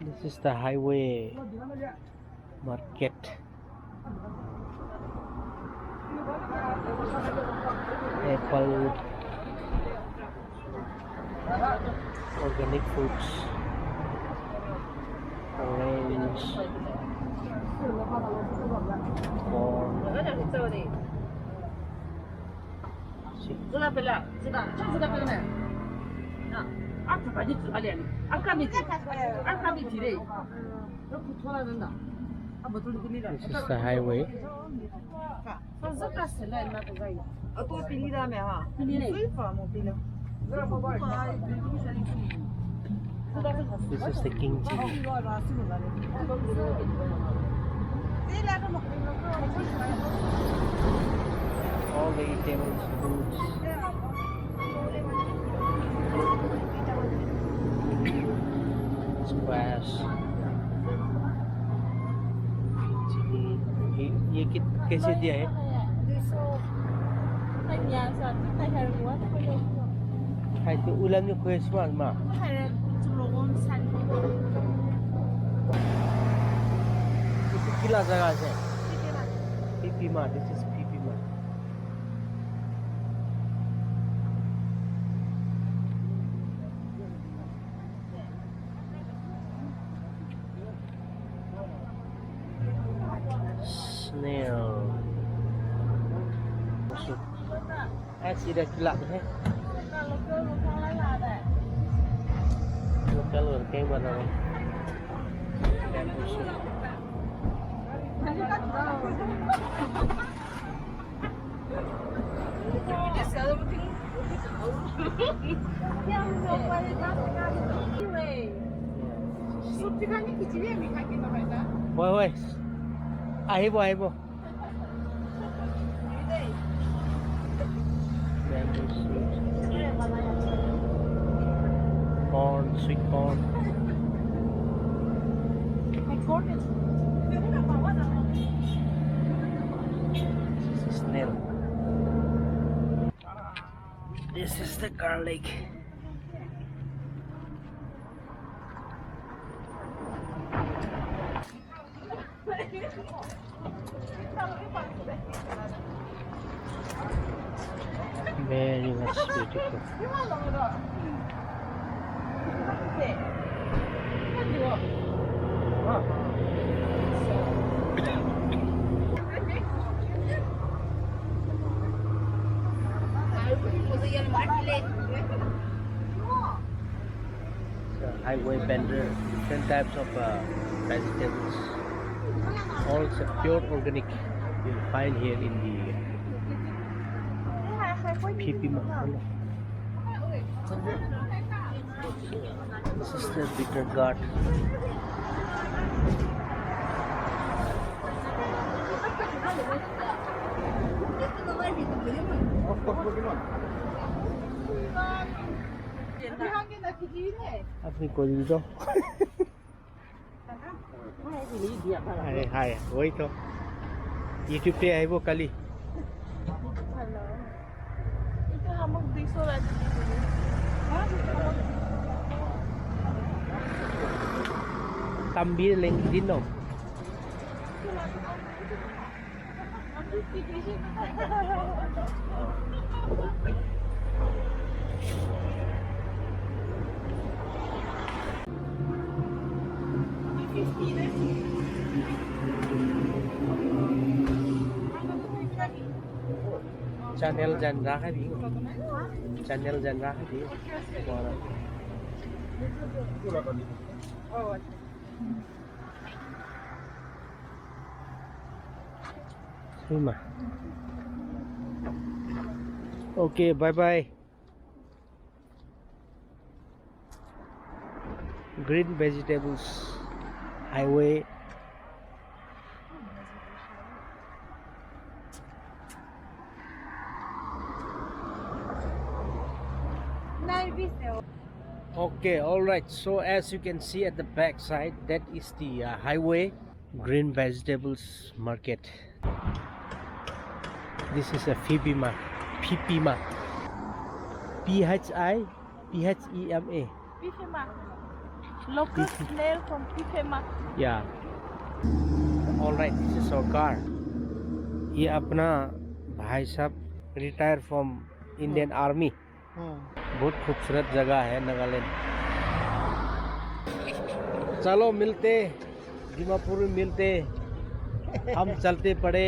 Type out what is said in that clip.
This is the highway market. Apple, organic foods, orange, corn. 知道不了，知道，就知道不了呢。啊，二十块钱知道的，二块没提，二块没提的，这不错了，真的。啊，不都是给你的。This is the highway. 说这个是来那个呀？啊，多比你的没哈？比你的。水发没比了。This is the king chili. All vegetables, fruits. Squash. Chili. ये कैसे दिया है? 还是乌兰的会算嘛？ Itu gila jagah है। Phiphema. This is Phiphema. Snail. ऐसी रखला है। Local work ही बना हुआ। Woi, ahibo. Bamboo shoot. Corn, sweet corn. This is snail. This is the garlic. Very much beautiful. So highway vendor, different types of vegetables, all pure organic. You'll find here in the Phiphema. This is the bitter gourd. अपनी कोई दो अरे हाय वही तो YouTube पे है वो कली tambil yang dino channel dành ra cái gì channel dành ra cái gì mà ok bye bye. Green vegetables highway. Okay, all right, so as you can see at the back side, that is the highway green vegetables market. This is a Phiphema, Phiphema, Phema. Phiphema. Local snail from Phiphema. Yeah. All right, this is our car. ये अपना भाई साहब retire from Indian army. बहुत खूबसूरत जगह है नागालैंड. चलो मिलते, दीमापुर में मिलते. हम चलते पड़े.